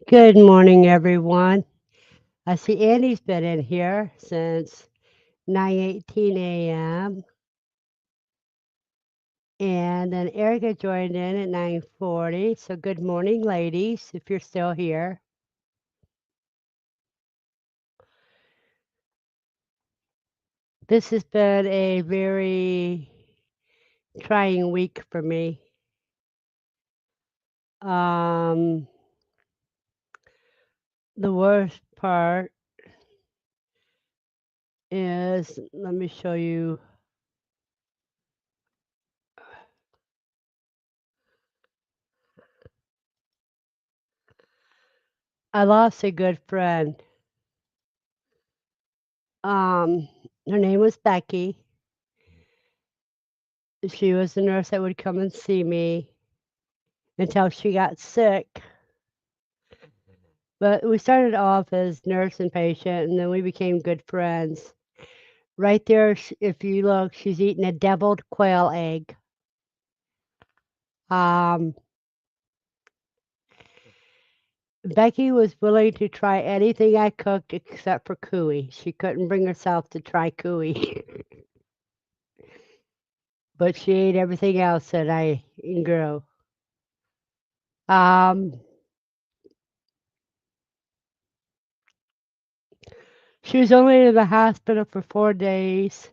Good morning, everyone. I see Andy's been in here since 9:18 a.m. and then Erica joined in at 9:40. So good morning, ladies, if you're still here. This has been a very trying week for me. Um, the worst part is, let me show you. I lost a good friend. Um, Her name was Becky. She was the nurse that would come and see me until she got sick. But we started off as nurse and patient, and then we became good friends. Right there, if you look, she's eating a deviled quail egg. Um, Becky was willing to try anything I cooked except for cuy. She couldn't bring herself to try cuy, but she ate everything else that I grew. Um, she was only in the hospital for 4 days,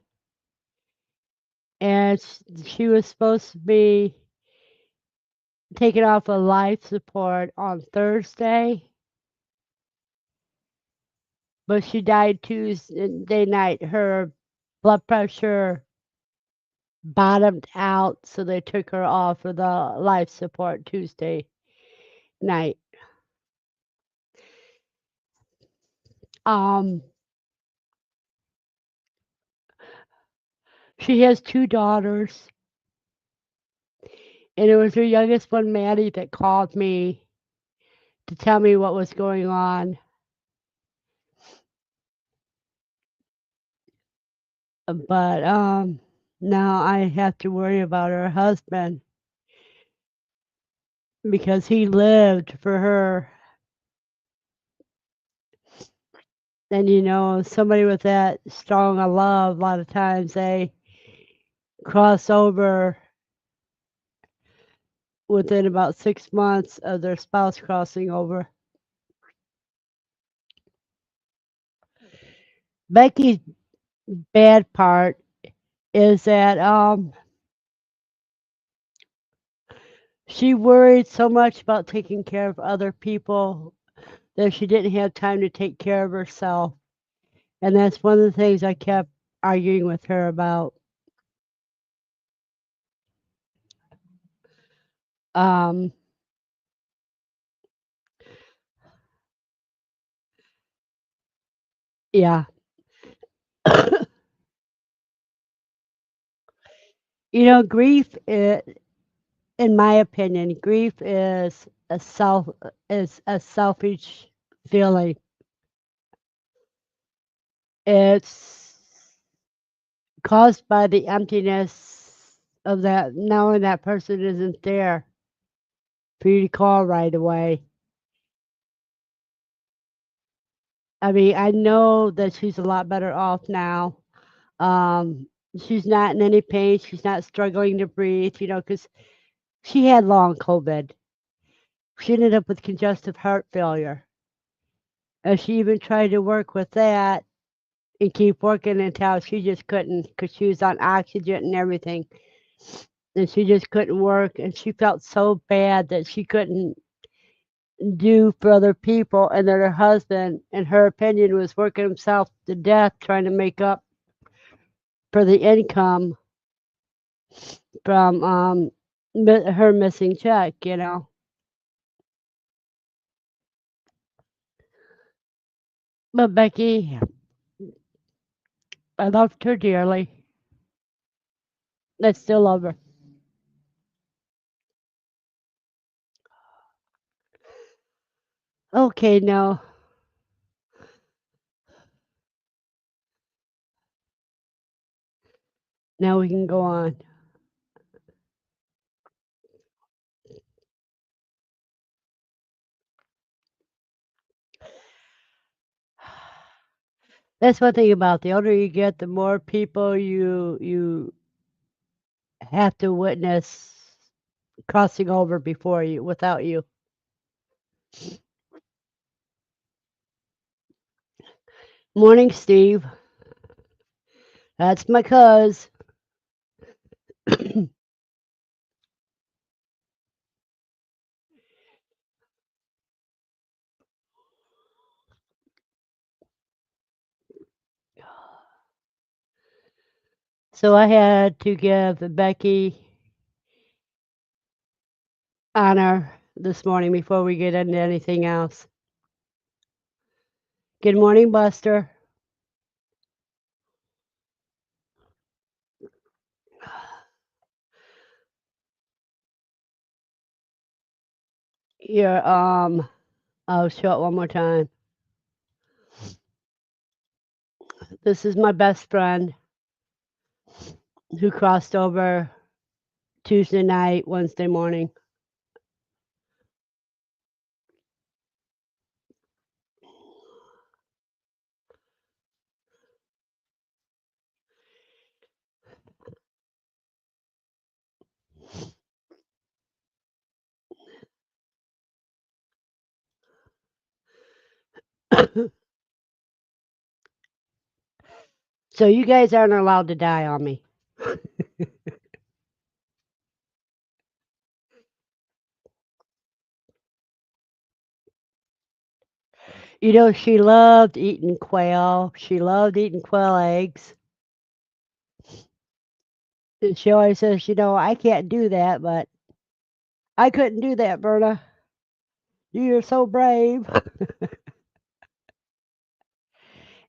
and she was supposed to be taken off of life support on Thursday, but she died Tuesday night. Her blood pressure bottomed out, so they took her off of the life support Tuesday night. Um, she has two daughters, and it was her youngest one, Maddie, that called me to tell me what was going on. But now I have to worry about her husband because he lived for her. And somebody with that strong a love, a lot of times they cross over within about 6 months of their spouse crossing over. Becky's bad part is that she worried so much about taking care of other people that she didn't have time to take care of herself. And that's one of the things I kept arguing with her about. Um, yeah. Grief, in my opinion, grief is a selfish feeling. It's caused by the emptiness of that knowing that person isn't there for you to call right away. I mean, I know that she's a lot better off now. Um, she's not in any pain. She's not struggling to breathe, because she had long COVID. She ended up with congestive heart failure. And she even tried to work with that and keep working until she just couldn't because she was on oxygen and everything. And she just couldn't work. And she felt so bad that she couldn't do for other people. And that her husband, in her opinion, was working himself to death trying to make up for the income from her missing check. But Becky, I loved her dearly. I still love her. Okay, now we can go on. That's one thing about the older you get, the more people you have to witness crossing over before you without you. Morning, Steve. That's my cuz. So I had to give Becky honor this morning before we get into anything else. Good morning, Buster. You're I'll show it one more time. This is my best friend who crossed over Tuesday night, Wednesday morning. So you guys aren't allowed to die on me. You know, she loved eating quail. She loved eating quail eggs. And she always says, I can't do that, but I couldn't do that, Berta. You're so brave.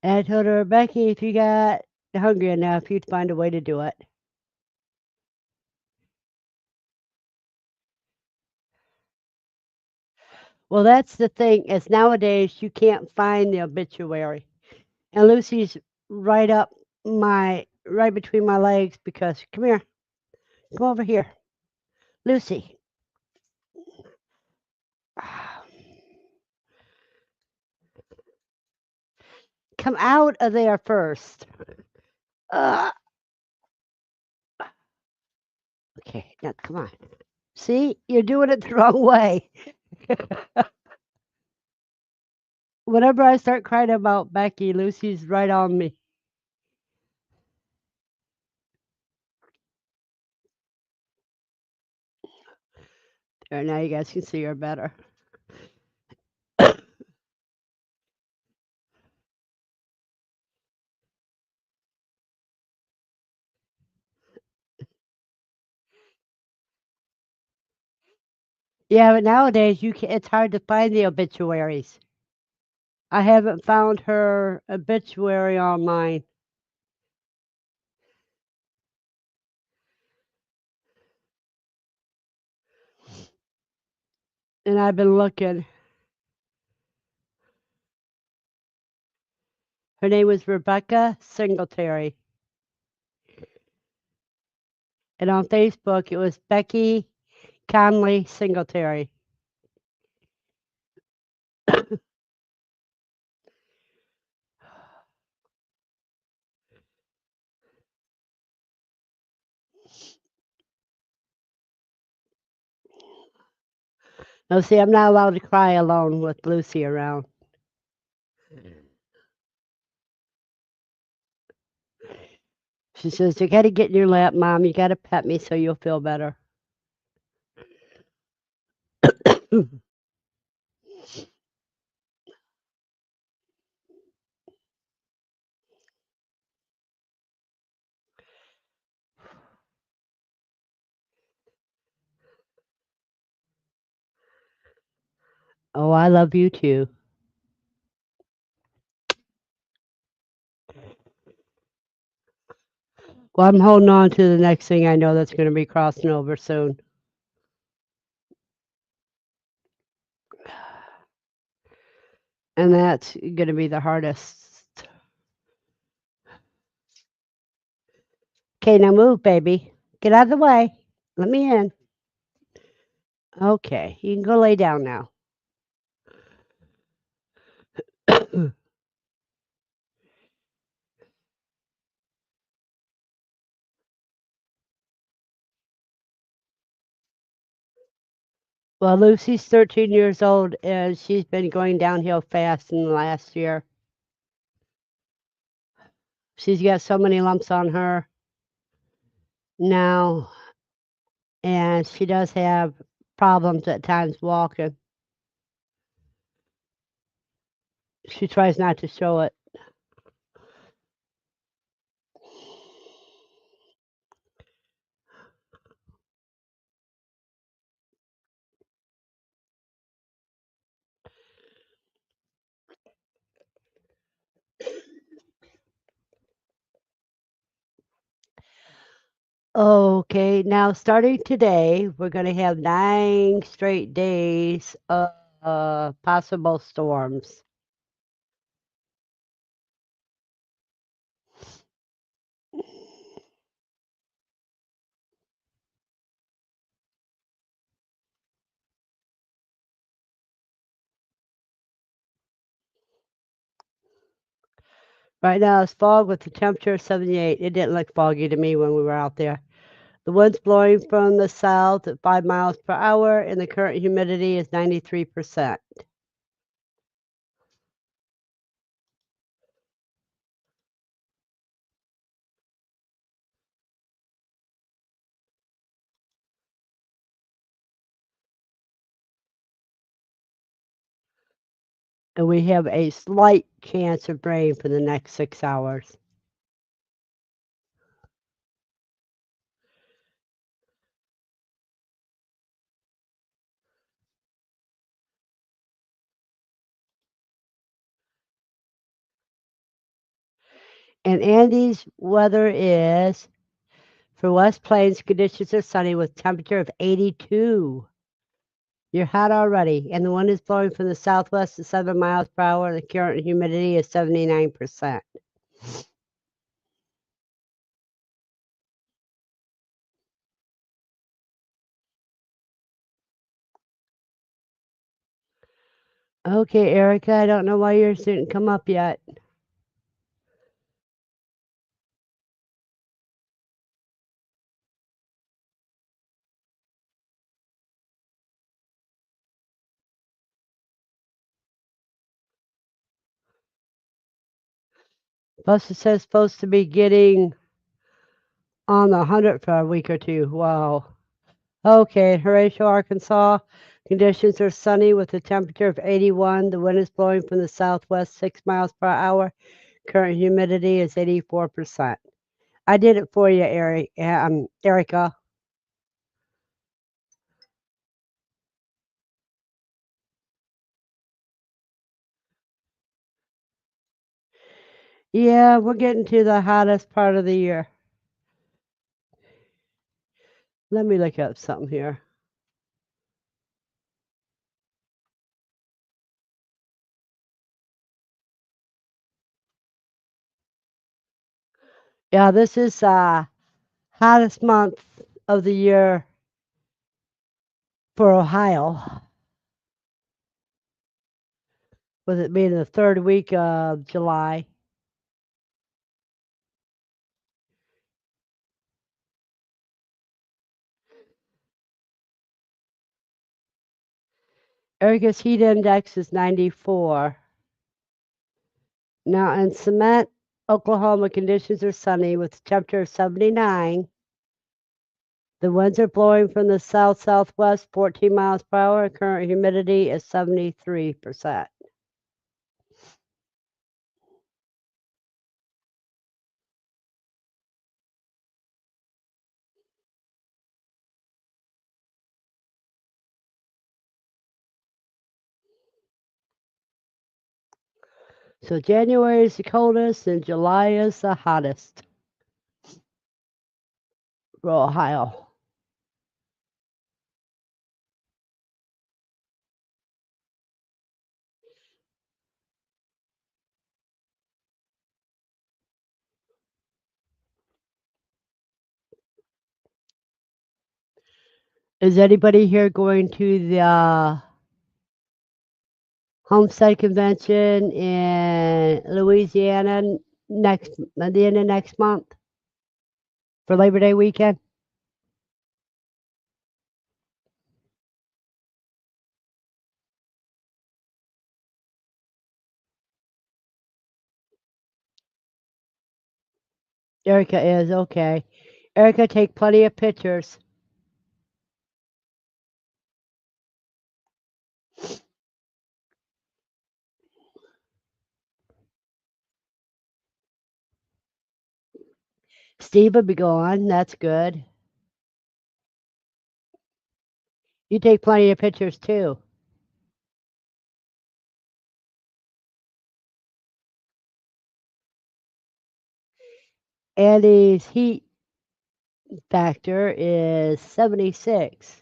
And I told her, Becky, if you got hungry enough, you'd find a way to do it. Well, that's the thing, is nowadays you can't find the obituary. And Lucy's right up right between my legs because, come here, come over here. Lucy. Come out of there first. Uh, okay, now come on. See, you're doing it the wrong way. Whenever I start crying about Becky, Lucy's right on me. There, now you guys can see her better. Yeah, but nowadays it's hard to find the obituaries. I haven't found her obituary online, and I've been looking. Her name was Rebecca Singletary, and on Facebook it was Becky Conley Singletary. Now, see, I'm not allowed to cry alone with Lucy around. She says, "You got to get in your lap, Mom. You got to pet me so you'll feel better." Oh, I love you too. Well, I'm holding on to the next thing I know that's going to be crossing over soon. And that's going to be the hardest. Okay, now move, baby. Get out of the way. Let me in. Okay, you can go lay down now. Well, Lucy's 13 years old, and she's been going downhill fast in the last year. She's got so many lumps on her now, and she does have problems at times walking. She tries not to show it. Okay, now starting today, we're gonna have 9 straight days of possible storms. Right now it's fog with the temperature of 78. It didn't look foggy to me when we were out there. The wind's blowing from the south at 5 miles per hour, and the current humidity is 93%. And we have a slight chance of rain for the next 6 hours. And Andy's weather is for West Plains, conditions are sunny with temperature of 82. You're hot already, and the wind is blowing from the southwest at 7 miles per hour. The current humidity is 79%. Okay, Erica, I don't know why yours didn't come up yet. Plus, it says supposed to be getting on the 100 for a week or two. Wow. Okay, Horatio, Arkansas. Conditions are sunny with a temperature of 81. The wind is blowing from the southwest 6 miles per hour. Current humidity is 84%. I did it for you, Erica. Yeah, we're getting to the hottest part of the year. Let me look up something here. Yeah, this is hottest month of the year for Ohio, with it being the third week of July. Erica's heat index is 94. Now in Cement, Oklahoma, conditions are sunny with a temperature of 79. The winds are blowing from the south southwest 14 miles per hour. Current humidity is 73%. So January is the coldest and July is the hottest for Ohio. Is anybody here going to the Homestead Convention in Louisiana next at the end of next month for Labor Day weekend? Erica is okay. Erica, take plenty of pictures. Steve will be gone. That's good. You take plenty of pictures too. Andy's heat factor is 76.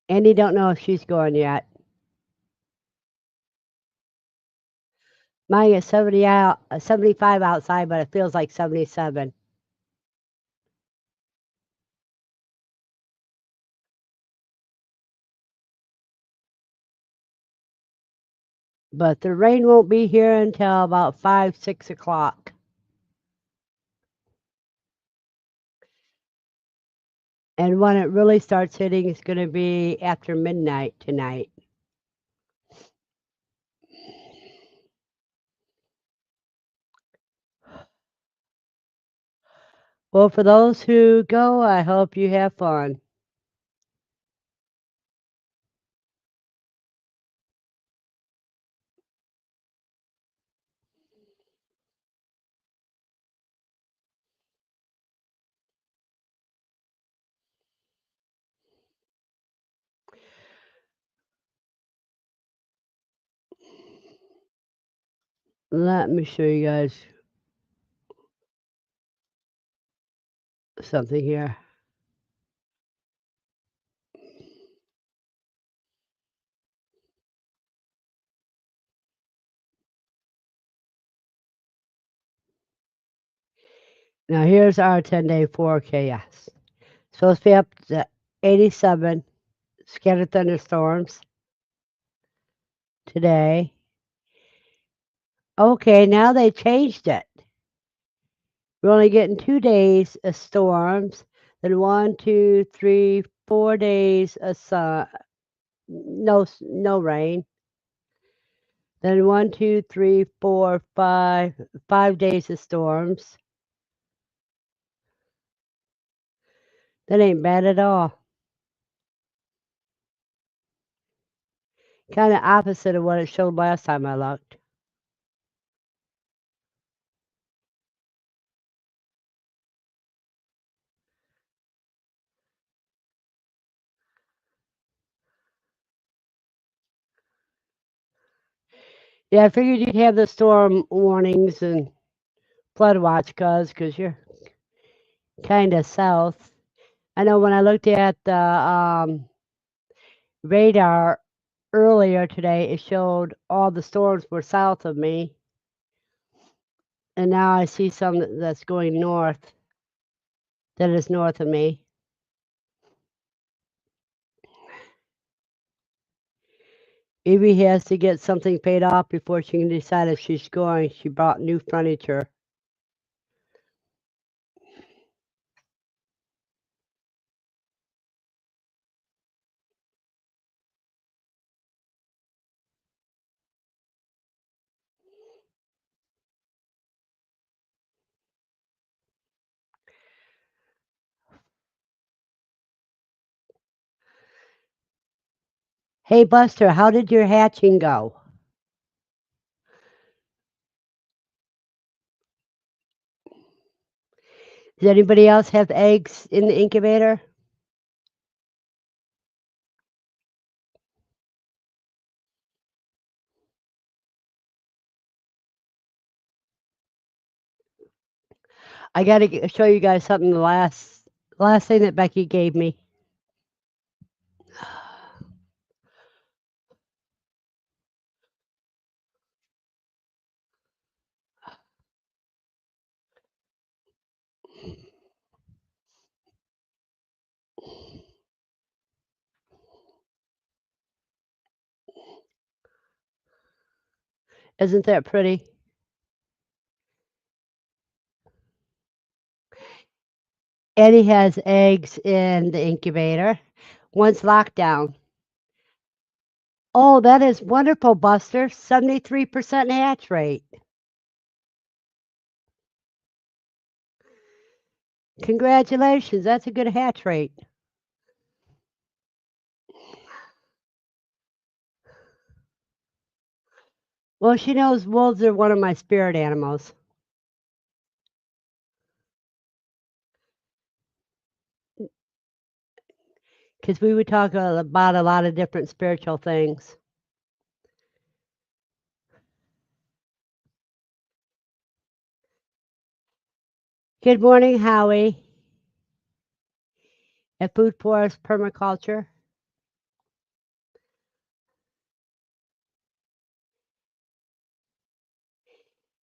Andy don't know if she's going yet. Mine is 75 outside, but it feels like 77. But the rain won't be here until about 5, 6 o'clock. And when it really starts hitting, it's going to be after midnight tonight. Well, for those who go, I hope you have fun. Let me show you guys something here. Now, here's our 10-day forecast. Supposed to be up to 87 scattered thunderstorms today. Okay, now they changed it. We're only getting 2 days of storms, then 1, 2, 3, 4 days of sun, no rain. Then 1, 2, 3, 4, 5 days of storms. That ain't bad at all. Kind of opposite of what it showed last time I looked. Yeah, I figured you'd have the storm warnings and flood watch because you're kind of south. I know when I looked at the radar earlier today, it showed all the storms were south of me, and now I see some that's going north, that is north of me. Evie has to get something paid off before she can decide if she's going. She bought new furniture. Hey, Buster, how did your hatching go? Does anybody else have eggs in the incubator? I got to show you guys something. The last thing that Becky gave me. Isn't that pretty? Eddie has eggs in the incubator. One's locked down. Oh, that is wonderful, Buster. 73% hatch rate. Congratulations, that's a good hatch rate. Well, she knows wolves are one of my spirit animals. Because we would talk about a lot of different spiritual things. Good morning, Howie, at Food Forest Permaculture.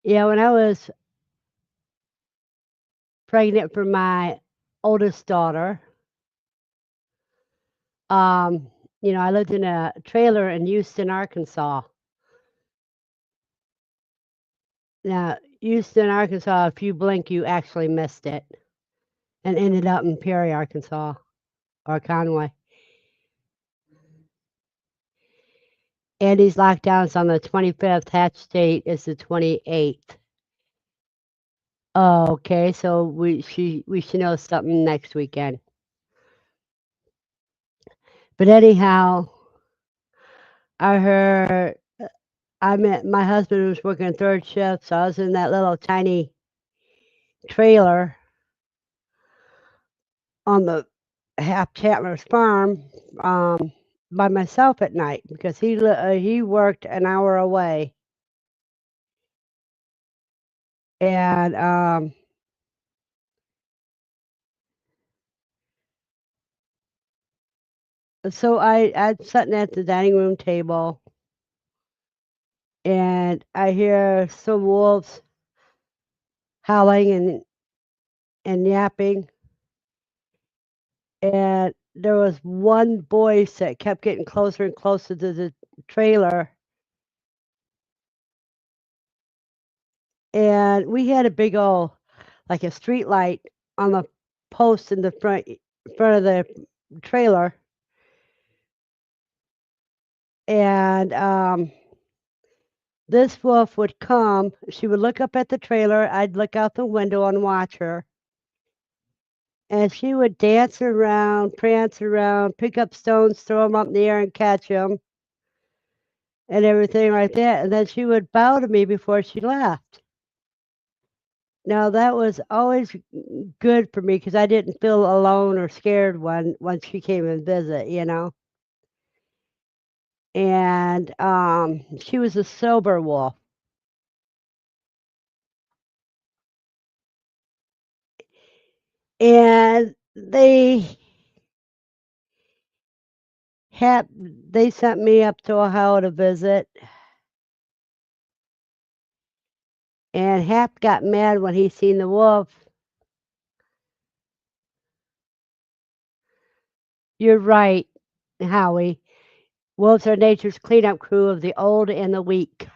Yeah, when I was pregnant for my oldest daughter, um, I lived in a trailer in Houston, Arkansas. Now, Houston, Arkansas, if you blink, you actually missed it and ended up in Perry, Arkansas, or Conway. Andy's lockdown's on the 25th. Hatch date is the 28th. Oh, okay. So we should know something next weekend. But anyhow, I heard I met my husband was working third shift, so I was in that little tiny trailer on the Hap Chatler's farm by myself at night because he worked an hour away, and so I'm sitting at the dining room table, and I hear some wolves howling and yapping, and there was one voice that kept getting closer and closer to the trailer, and we had a big old like a street light on the post in the front of the trailer, and this wolf would come. She would look up at the trailer. I'd look out the window and watch her, and she would dance around, prance around, pick up stones, throw them up in the air, and catch them, and everything like that. And then she would bow to me before she left. Now that was always good for me because I didn't feel alone or scared when she came and visit. And she was a sober wolf, and they sent me up to Ohio to visit, and Hap got mad when he seen the wolf. You're right, Howie. Wolves are nature's cleanup crew of the old and the weak.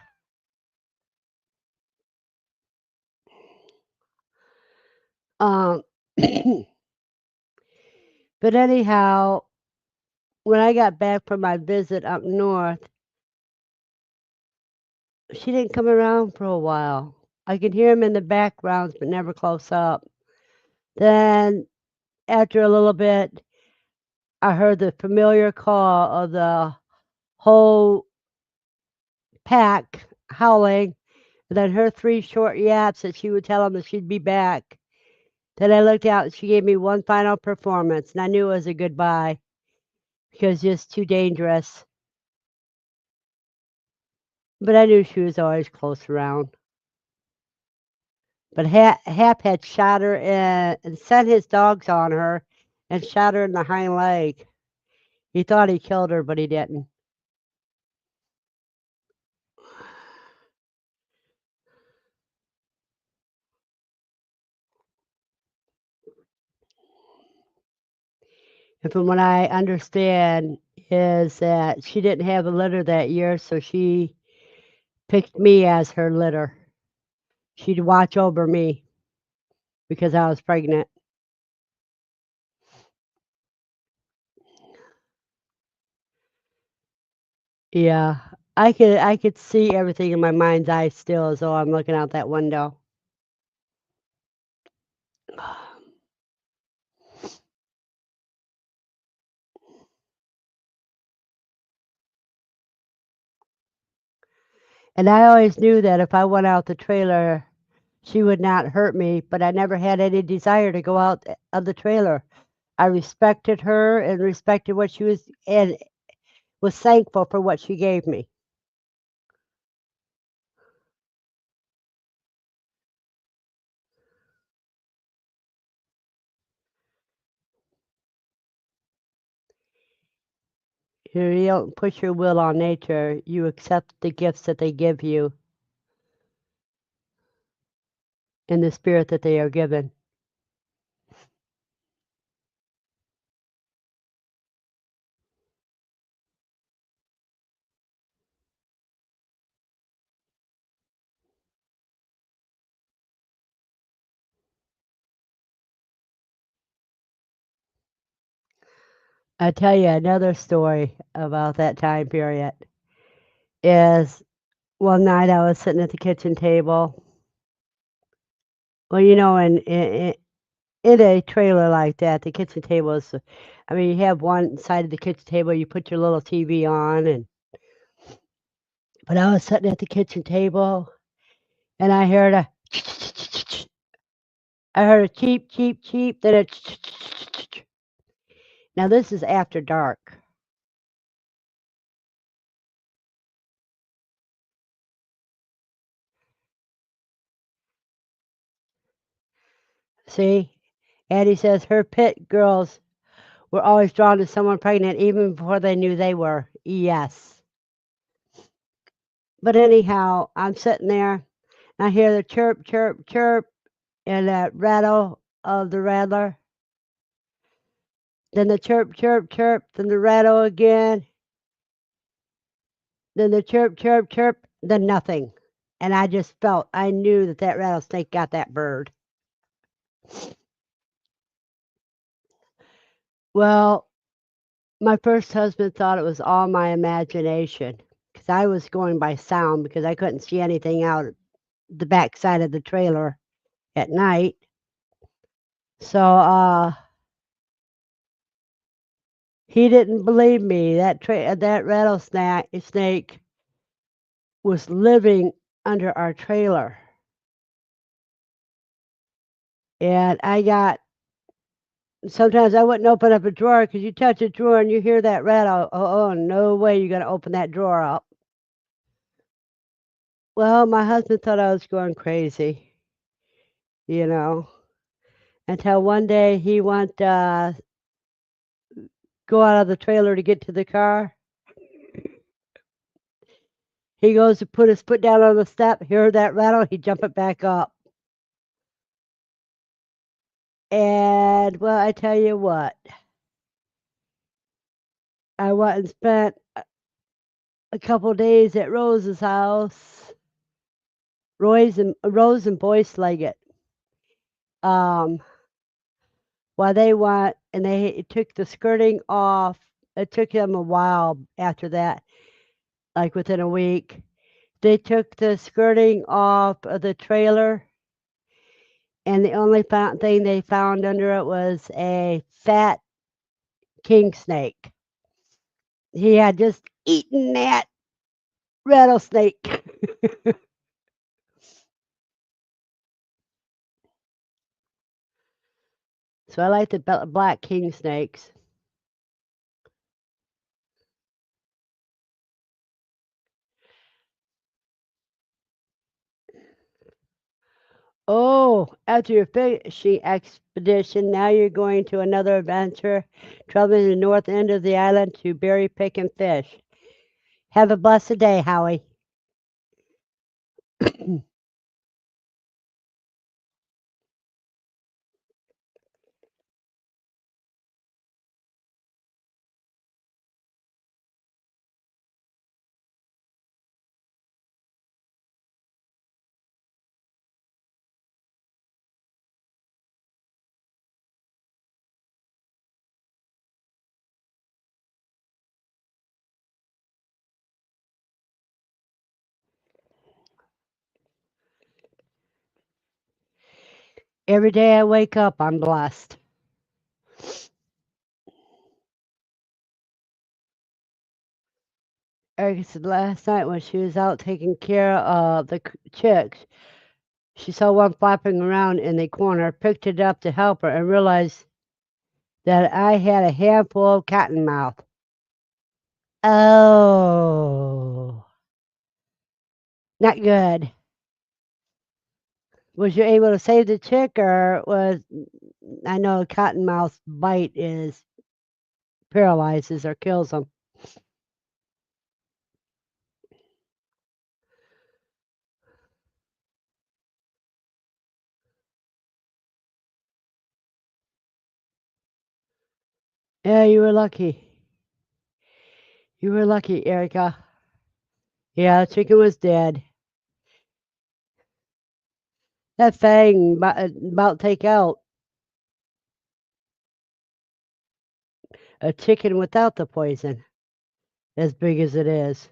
Um, but anyhow, when I got back from my visit up north, she didn't come around for a while. I could hear him in the backgrounds, but never close up. Then, after a little bit, I heard the familiar call of the whole pack howling, and then her three short yaps that she would tell him that she'd be back. Then I looked out and she gave me one final performance, and I knew it was a goodbye because just too dangerous. But I knew she was always close around. But Hap had shot her and sent his dogs on her and shot her in the hind leg. He thought he killed her, but he didn't. And from what I understand, is that she didn't have a litter that year, so she picked me as her litter. She'd watch over me because I was pregnant. Yeah, I could see everything in my mind's eye still as though I'm looking out that window. And I always knew that if I went out the trailer, she would not hurt me, but I never had any desire to go out of the trailer. I respected her and respected what she was and was thankful for what she gave me. You don't push your will on nature, you accept the gifts that they give you in the spirit that they are given. I tell you another story about that time period is one night I was sitting at the kitchen table. Well, in a trailer like that, the kitchen table is, I mean, you have one side of the kitchen table, you put your little TV on, but I was sitting at the kitchen table and I heard a cheep, cheep, cheep, then a now this is after dark. See? Addie says her pit girls were always drawn to someone pregnant even before they knew they were. Yes. But anyhow, I'm sitting there and I hear the chirp, chirp, chirp and that rattle of the rattler. Then the chirp, chirp, chirp, then the rattle again, then the chirp, chirp, chirp, then nothing. And I just felt, I knew that that rattlesnake got that bird. Well, my first husband thought it was all my imagination because I was going by sound because I couldn't see anything out the back side of the trailer at night. So he didn't believe me. That rattlesnake was living under our trailer. And I got sometimes I wouldn't open up a drawer because you touch a drawer and you hear that rattle. Oh, no way you're going to open that drawer up. Well, my husband thought I was going crazy, you know, until one day he went go out of the trailer to get to the car. He goes to put his foot down on the step, hear that rattle, he jump it back up. And well, I tell you what, I went and spent a couple days at Rose's house, Rose and Boyce Leggett. Um, while they went and they took the skirting off. It took them a while after that, like within a week. They took the skirting off of the trailer, and the only thing they found under it was a fat king snake. He had just eaten that rattlesnake. So I like the black king snakes. Oh, after your fishing expedition, now you're going to another adventure, traveling the north end of the island to berry pick and fish. Have a blessed day, Howie. Every day I wake up, I'm blessed. Erica said last night when she was out taking care of the chicks, she saw one flapping around in the corner, picked it up to help her, and realized that I had a handful of cottonmouth. Oh, not good. Was you able to save the chick, or was I know cottonmouth bite is paralyzes or kills them? Yeah, you were lucky. You were lucky, Erica. Yeah, the chicken was dead. That thing about take out a chicken without the poison, as big as it is.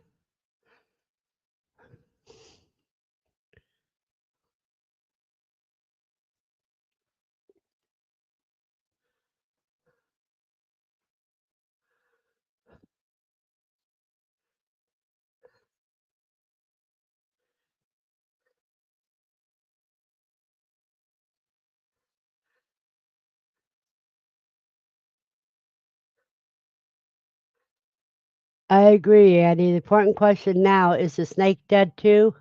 I agree, Andy. The important question now is the snake dead too?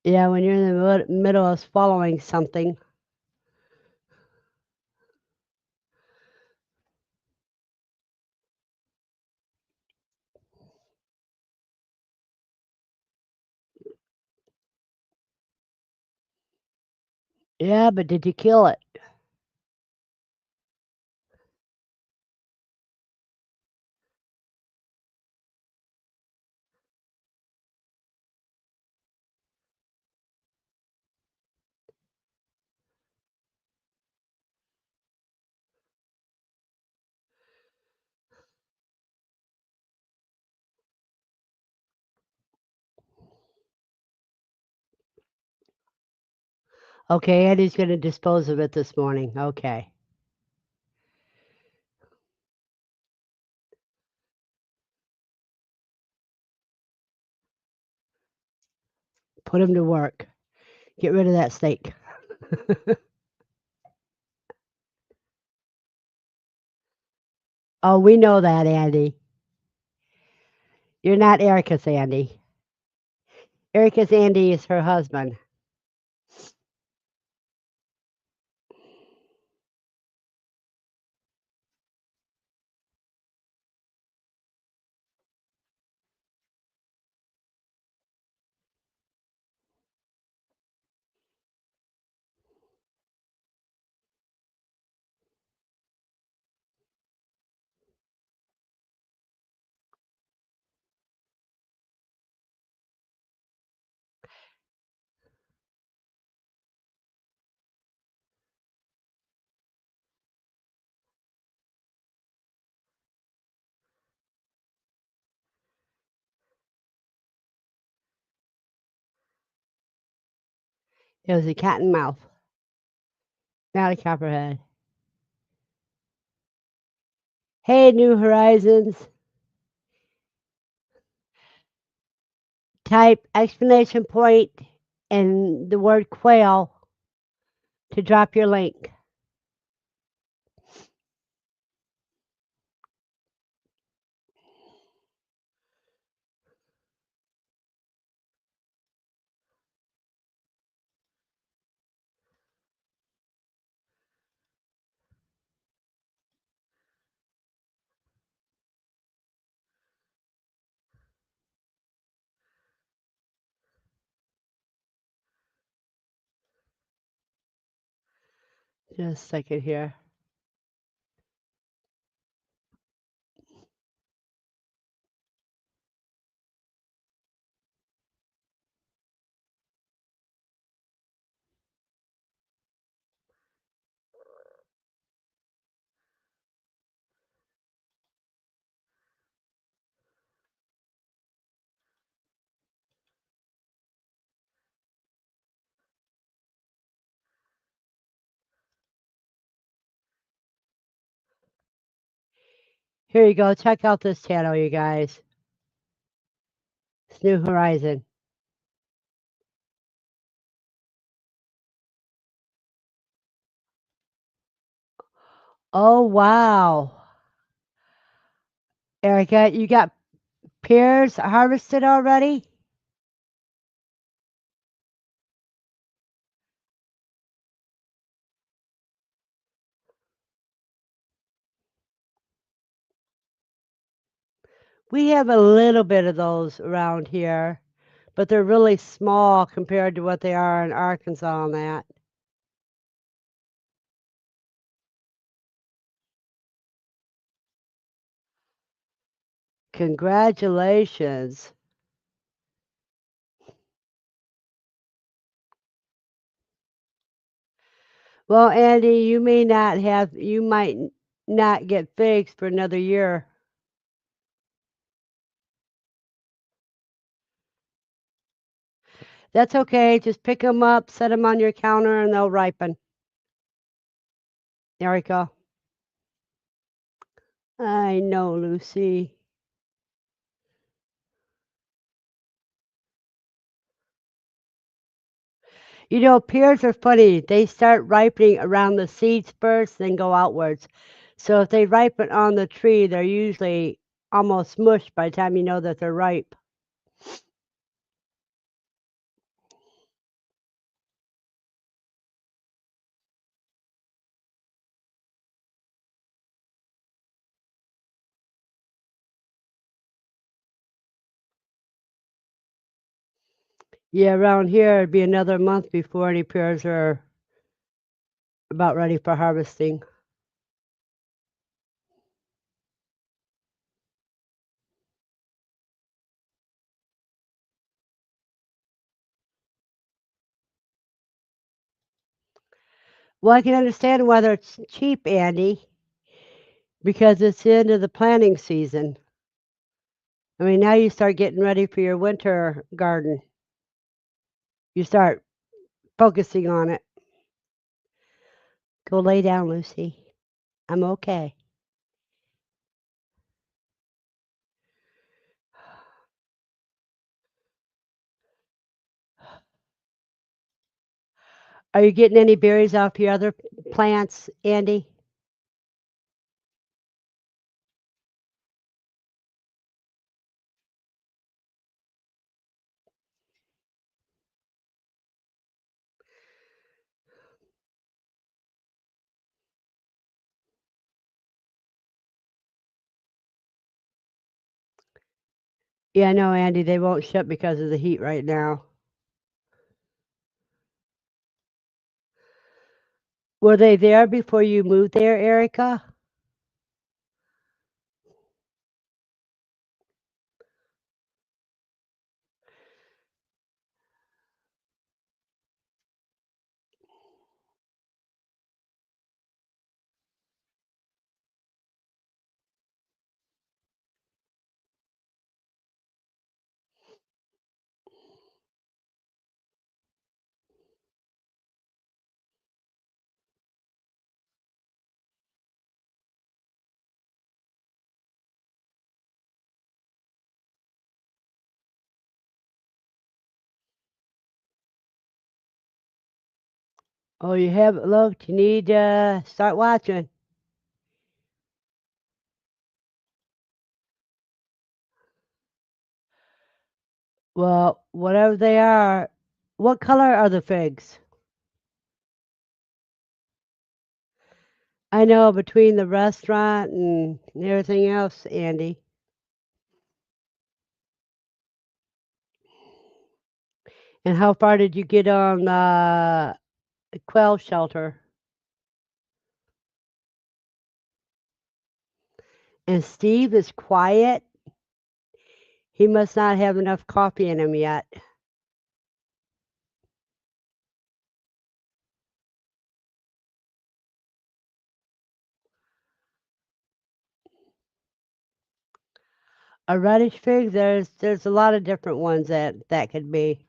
Yeah, when you're in the middle of swallowing something. Yeah, but did you kill it? Okay, Andy's going to dispose of it this morning. Okay. Put him to work. Get rid of that snake. Oh, we know that, Andy. You're not Erica's Andy. Erica's Andy is her husband. It was a cat and mouse, not a copperhead. Hey, New Horizons. Type exclamation point and the word quail to drop your link. Just a second here. Here you go. Check out this channel, you guys. It's New Horizon. Oh, wow. Erica, you got pears harvested already? We have a little bit of those around here, but they're really small compared to what they are in Arkansas and that. Congratulations. Well, Andy, you might not get figs for another year. That's okay. Just pick them up, set them on your counter, and they'll ripen. There we go. I know, Lucy. You know, pears are funny. They start ripening around the seed spurts, then go outwards. So if they ripen on the tree, they're usually almost smushed by the time you know that they're ripe. Yeah, around here it'd be another month before any pears are about ready for harvesting. Well, I can understand whether it's cheap, Andy, because it's the end of the planting season. I mean, now you start getting ready for your winter garden. You start focusing on it. Go lay down, Lucy. I'm okay. Are you getting any berries off your other plants, Andy? Yeah, no, Andy, they won't ship because of the heat right now. Were they there before you moved there, Erica? Oh, you haven't looked. You need to start watching. Well, whatever they are, what color are the figs? I know between the restaurant and everything else, Andy. And how far did you get on the quail shelter? And Steve is quiet. He must not have enough coffee in him yet. A reddish fig, there's a lot of different ones that could be.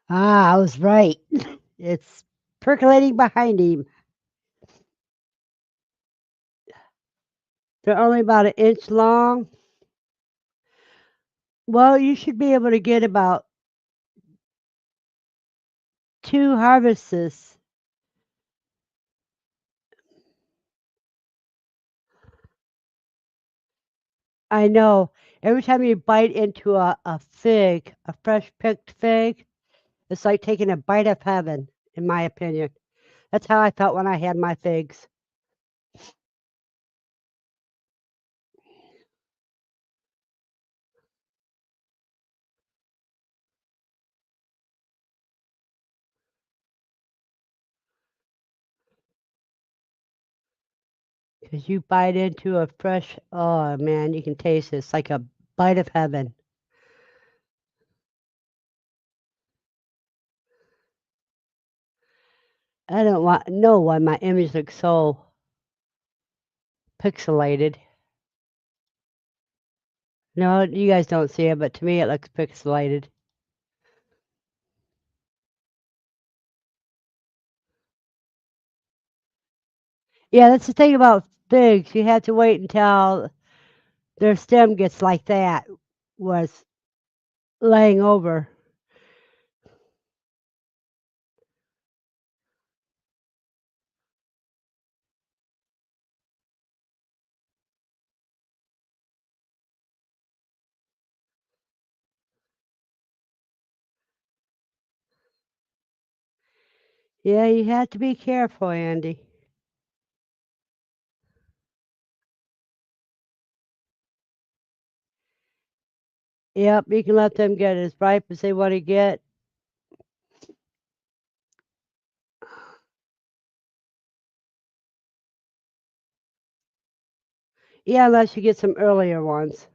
Ah, I was right. It's percolating behind him. They're only about an inch long. Well, you should be able to get about 2 harvests. I know. Every time you bite into a fig, a fresh picked fig, it's like taking a bite of heaven, in my opinion. That's how I felt when I had my figs. Because you bite into a fresh, oh man, you can taste it. It's like a bite of heaven. I don't know why my image looks so pixelated. No, you guys don't see it, but to me it looks pixelated. Yeah, that's the thing about figs. You have to wait until their stem gets like that, was laying over. Yeah, you have to be careful, Andy. Yep, you can let them get as ripe as they want to get. Yeah, unless you get some earlier ones.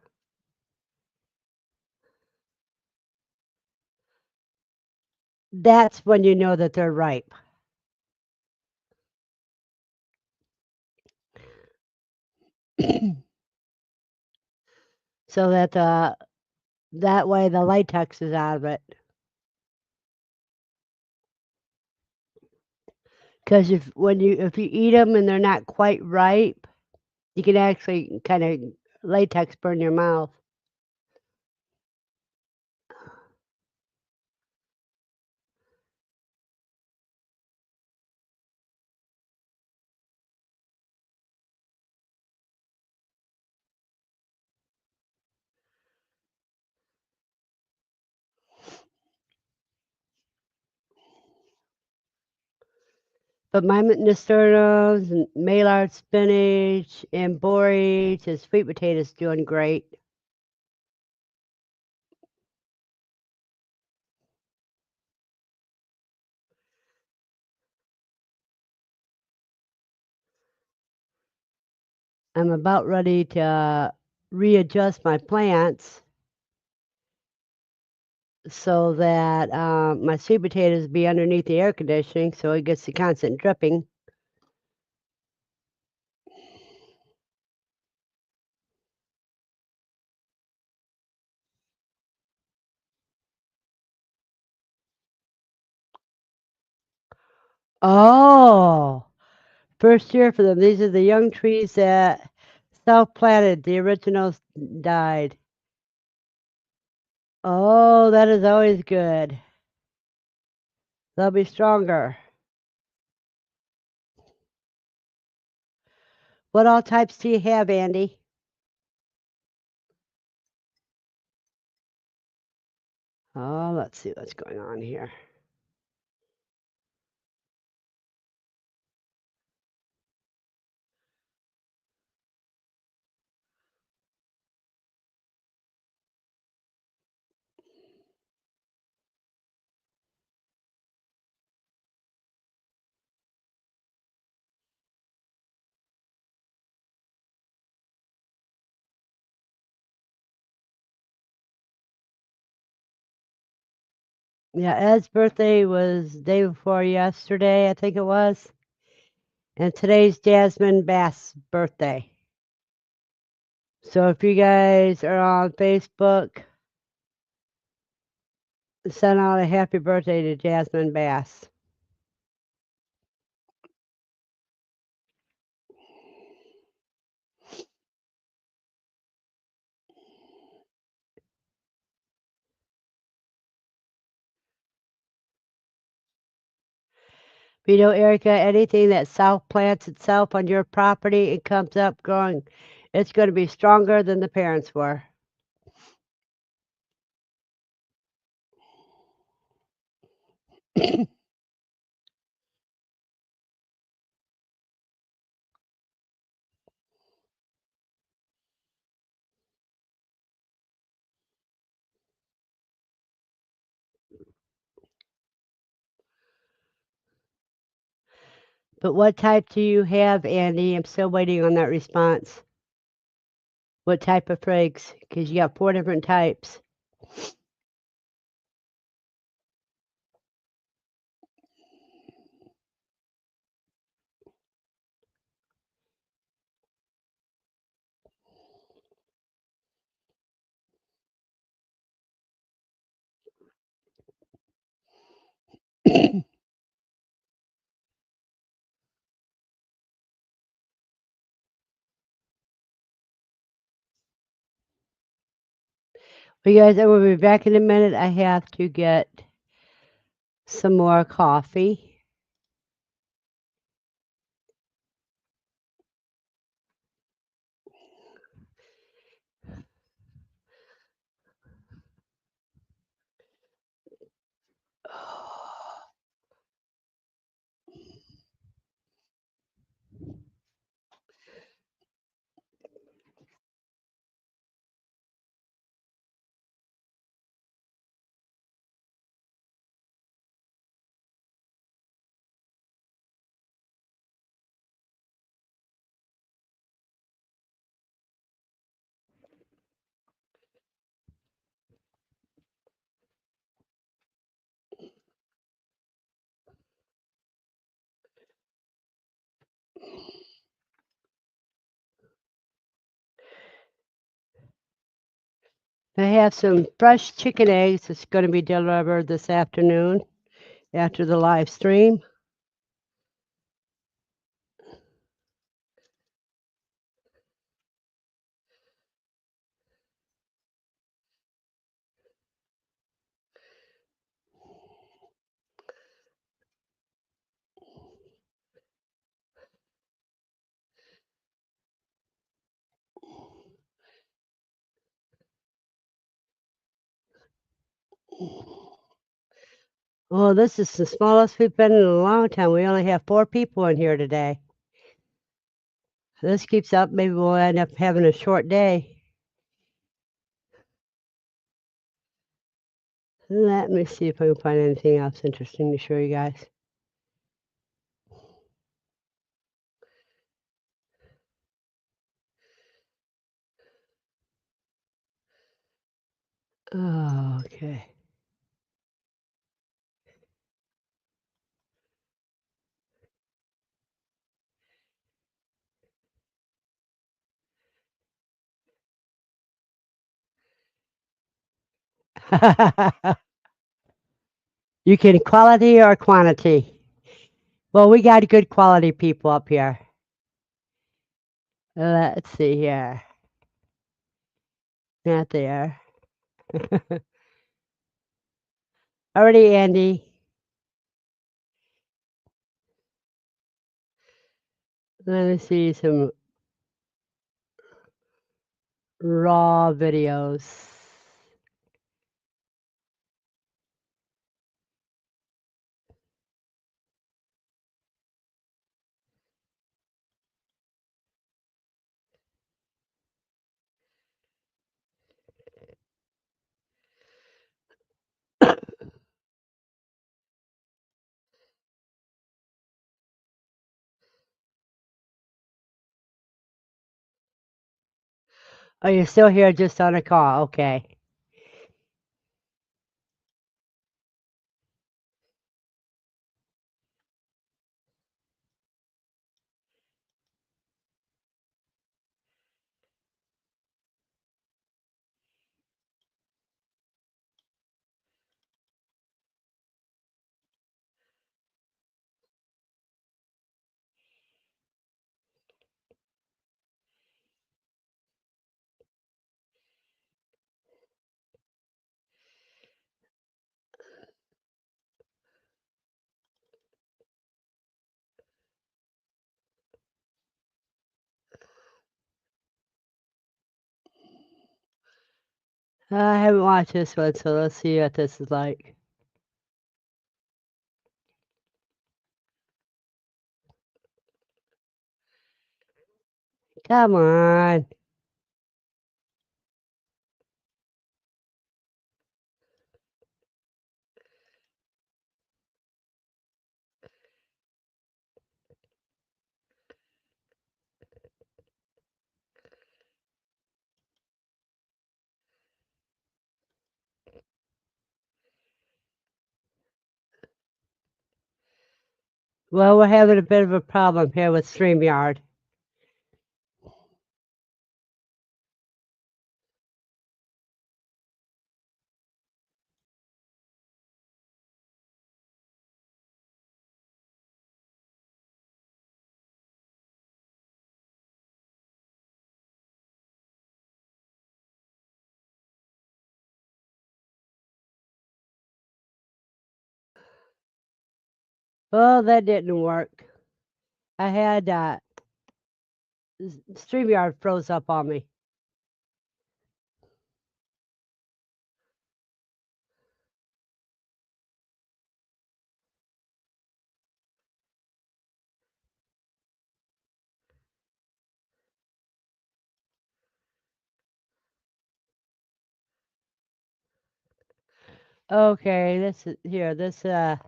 That's when you know that they're ripe. So that that way the latex is out of it. Because if you eat them and they're not quite ripe, you can actually kind of latex burn your mouth. But my nasturtiums and Maillard spinach and borage and sweet potatoes doing great. I'm about ready to readjust my plants so that my sweet potatoes be underneath the air conditioning so it gets the constant dripping. Oh, first year for them. These are the young trees that self-planted. The originals died. Oh, that is always good. They'll be stronger. What all types do you have, Andy? Oh, let's see what's going on here. Yeah, Ed's birthday was day before yesterday, I think it was. And today's Jasmine Bass's birthday. So if you guys are on Facebook, send out a happy birthday to Jasmine Bass. You know, Erica, anything that self plants itself on your property, it comes up growing. It's going to be stronger than the parents were. But what type do you have, Andy? I'm still waiting on that response. What type of figs? Because you got 4 different types. Well, you guys, I will be back in a minute. I have to get some more coffee. I have some fresh chicken eggs. It's going to be delivered this afternoon after the live stream. Oh, this is the smallest we've been in a long time. We only have 4 people in here today. If this keeps up, maybe we'll end up having a short day. Let me see if I can find anything else interesting to show you guys. Oh, okay. You can quality or quantity. Well, we got good quality people up here. Let's see here. Not there. Already, Andy. Let me see some raw videos. Oh, you're still here just on a call. Okay. I haven't watched this one, so let's see what this is like. Come on. Well, we're having a bit of a problem here with StreamYard. Well, that didn't work. I had StreamYard froze up on me. Okay, this is here. This there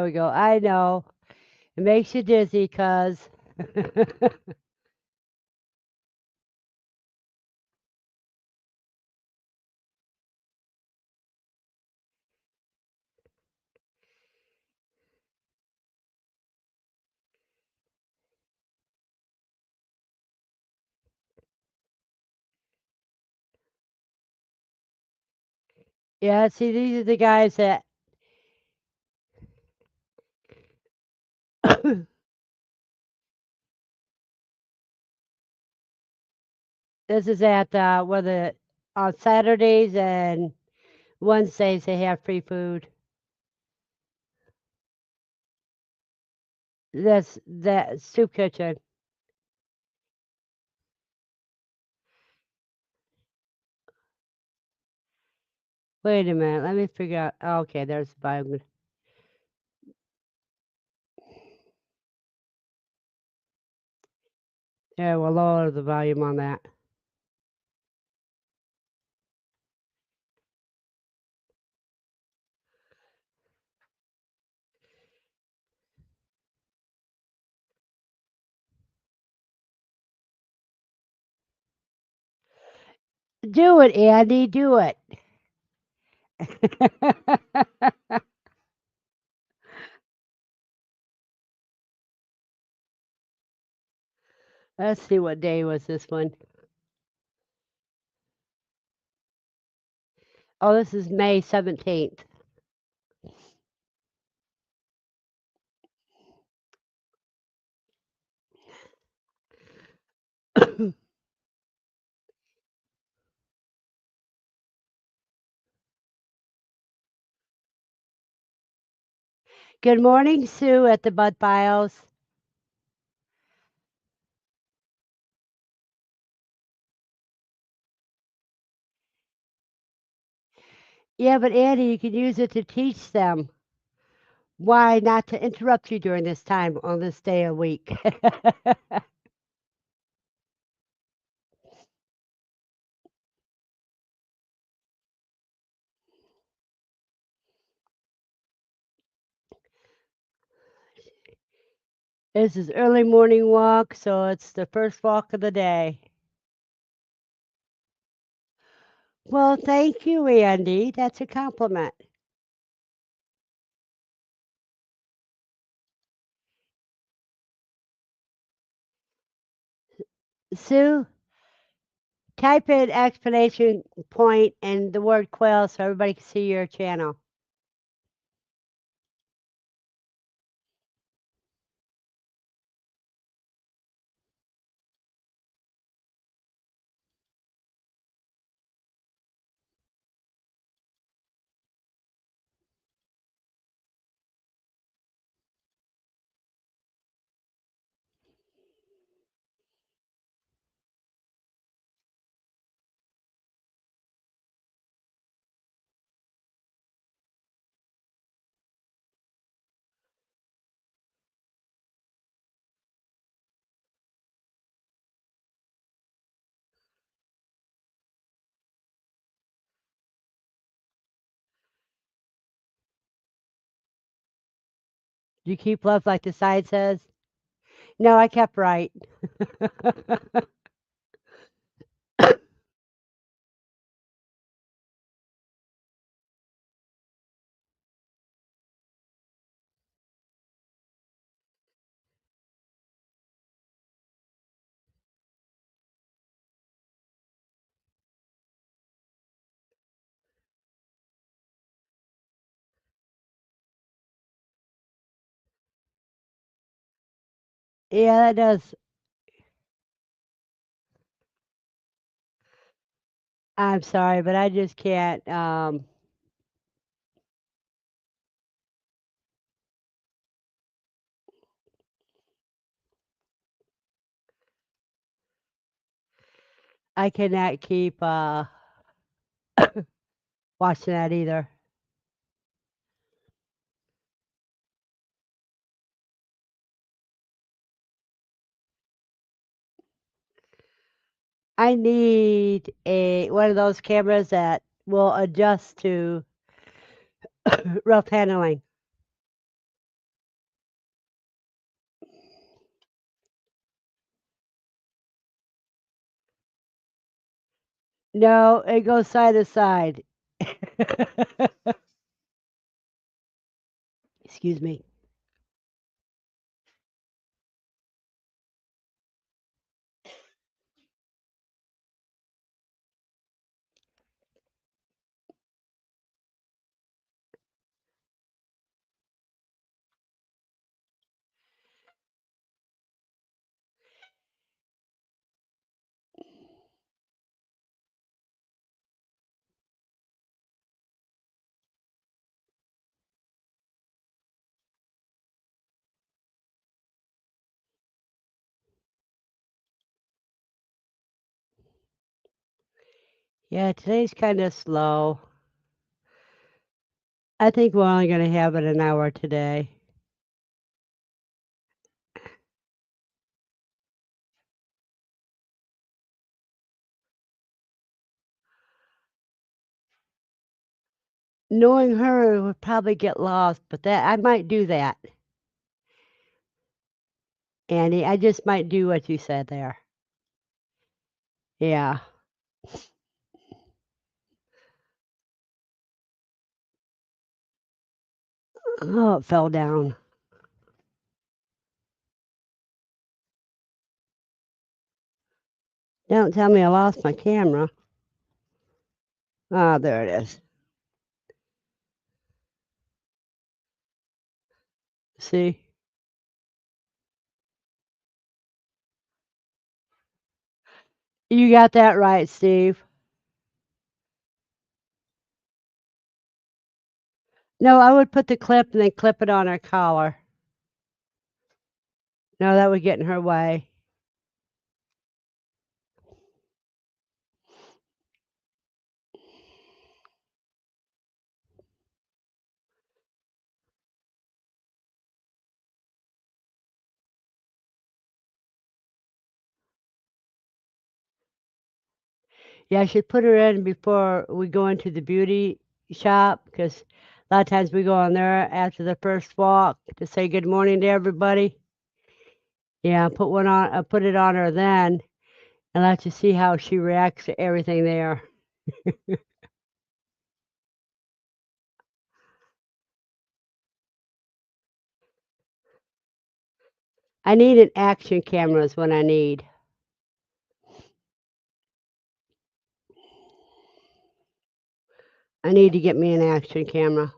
we go. I know it makes you dizzy, cause yeah. See, these are the guys that this is at whether on Saturdays and Wednesdays they have free food. That's that soup kitchen. Wait a minute, let me figure out. Okay, there's the volume. Yeah, we'll lower the volume on that. Do it, Andy. Do it. Let's see what day was this one. Oh, this is May 17th. Good morning, Sue at the Bud Files. Yeah, but Andy, you can use it to teach them why not to interrupt you during this time on this day a week. This is early morning walk, so it's the first walk of the day. Well, thank you, Andy. That's a compliment. Sue, type in explanation point and the word quail so everybody can see your channel. You keep left like the sign says? No, I kept right. Yeah, that does. I'm sorry, but I just can't. I cannot keep watching that either. I need a one of those cameras that will adjust to rough handling. No, it goes side to side. Excuse me. Yeah, today's kind of slow. I think we're only going to have it an hour today. Knowing her would probably get lost, but that I might do that, Annie. I just might do what you said there. Yeah. Oh, it fell down. Don't tell me I lost my camera. Ah, there it is. See? You got that right, Steve. No, I would put the clip and then clip it on her collar. No, that would get in her way. Yeah, I should put her in before we go into the beauty shop because a lot of times we go in there after the first walk to say good morning to everybody. Yeah, put one on. Put it on her then, and let you see how she reacts to everything there. I need an action camera is what I need. I need to get me an action camera.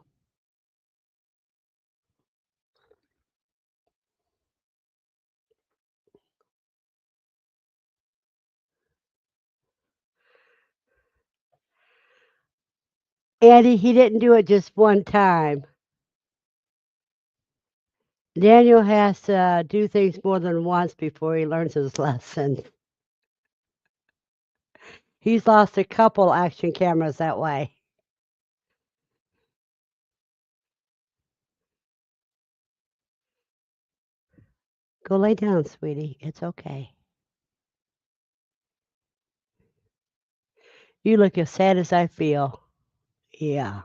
Andy, he didn't do it just one time. Daniel has to do things more than once before he learns his lesson. He's lost a couple action cameras that way. Go lay down, sweetie. It's okay. You look as sad as I feel. Yeah.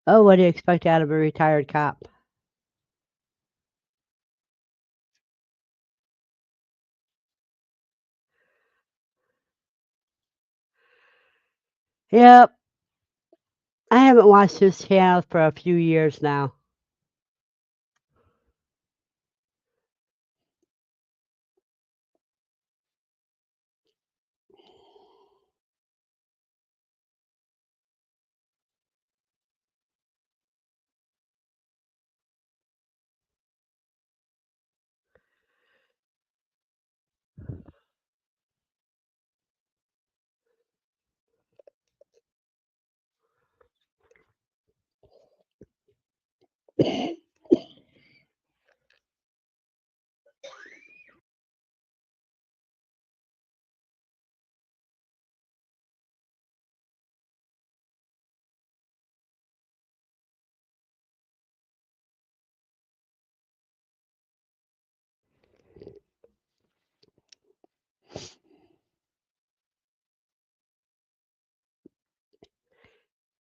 Oh, what do you expect out of a retired cop? Yep, I haven't watched his channel for a few years now.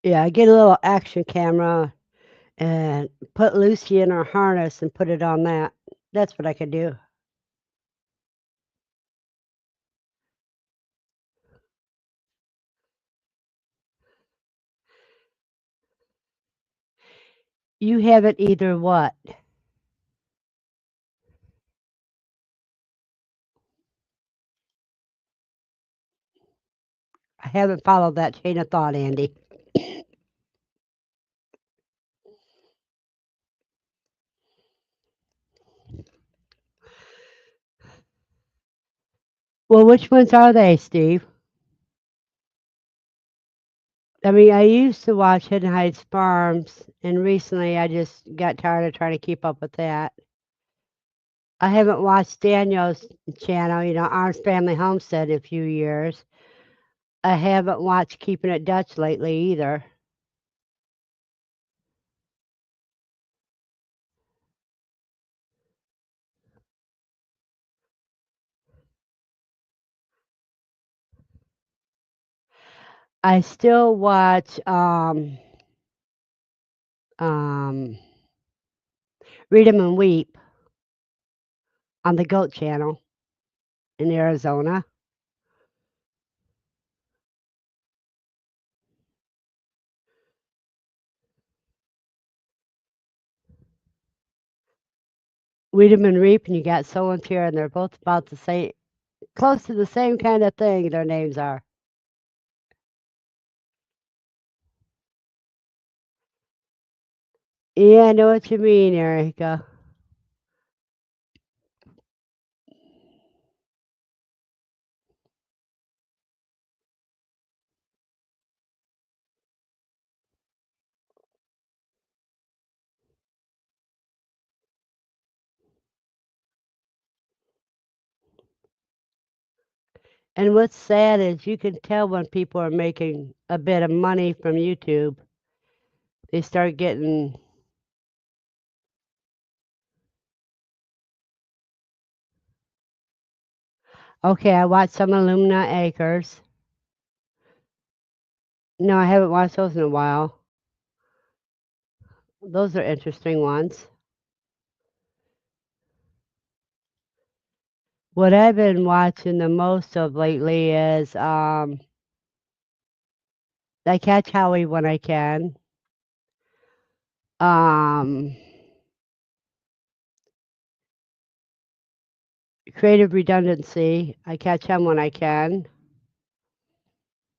Yeah, get a little action camera and put Lucy in her harness and put it on that. That's what I could do. You haven't either what? I haven't followed that chain of thought, Andy. Well, which ones are they, Steve? I mean, I used to watch Hidden Heights Farms, and recently I just got tired of trying to keep up with that. I haven't watched Daniel's channel, Arms Family Homestead, in a few years. I haven't watched Keeping It Dutch lately either. I still watch um, Read 'em and Weep on the Goat Channel in Arizona. Read 'em and Reap, and you got Soul and Tear, and they're both about the same, close to the same kind of thing. Their names are. Yeah, I know what you mean, Erica. And what's sad is you can tell when people are making a bit of money from YouTube. They start getting, okay, I watched some Illumina Acres. No, I haven't watched those in a while. Those are interesting ones. What I've been watching the most of lately is I catch Howie when I can. Um, Creative Redundancy. I catch him when I can.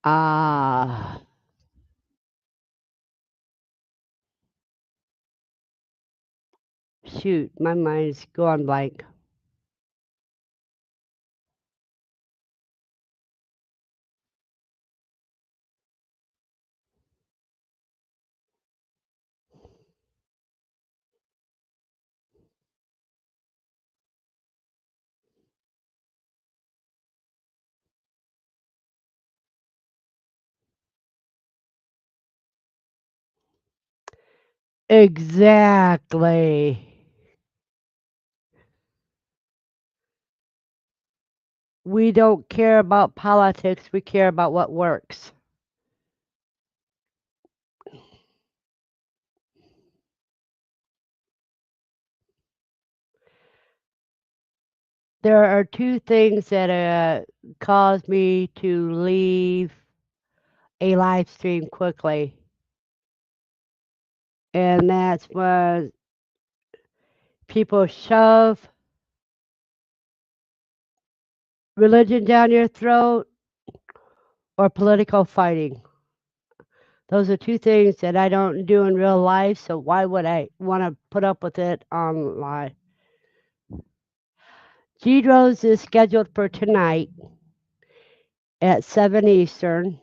Ah, shoot, my mind's going blank. Exactly. We don't care about politics. We care about what works. There are two things that caused me to leave a live stream quickly, and that's when people shove religion down your throat or political fighting. Those are two things that I don't do in real life, so why would I want to put up with it online? Rose is scheduled for tonight at 7 Eastern.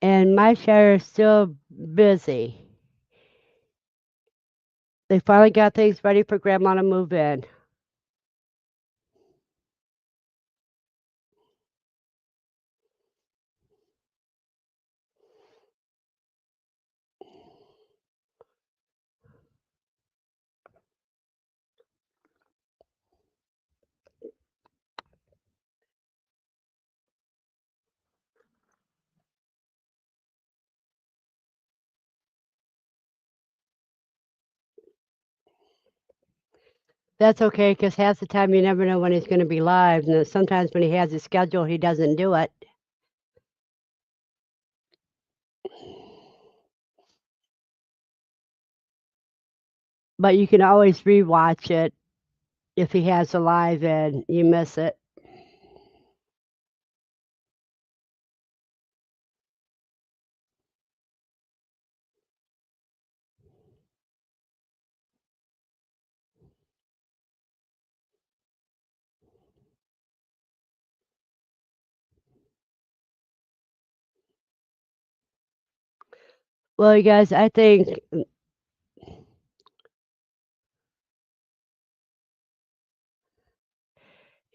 And my share is still busy. They finally got things ready for Grandma to move in. That's okay, because half the time you never know when he's going to be live, and then sometimes when he has his schedule, he doesn't do it. But you can always rewatch it if he has a live and you miss it. Well, you guys, I think,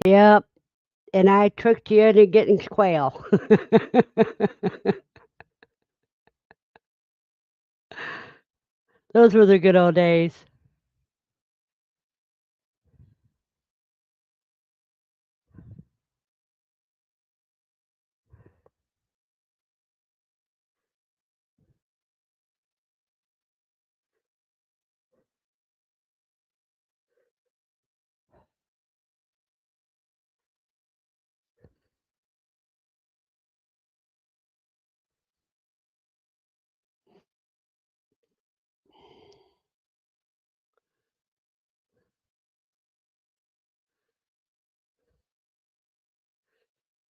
yep, and I tricked you into getting quail. Those were the good old days.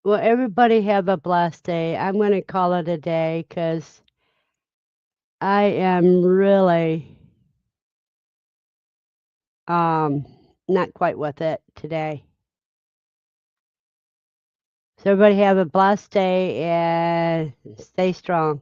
Well, everybody have a blessed day. I'm going to call it a day because I am really not quite with it today. So everybody have a blessed day and stay strong.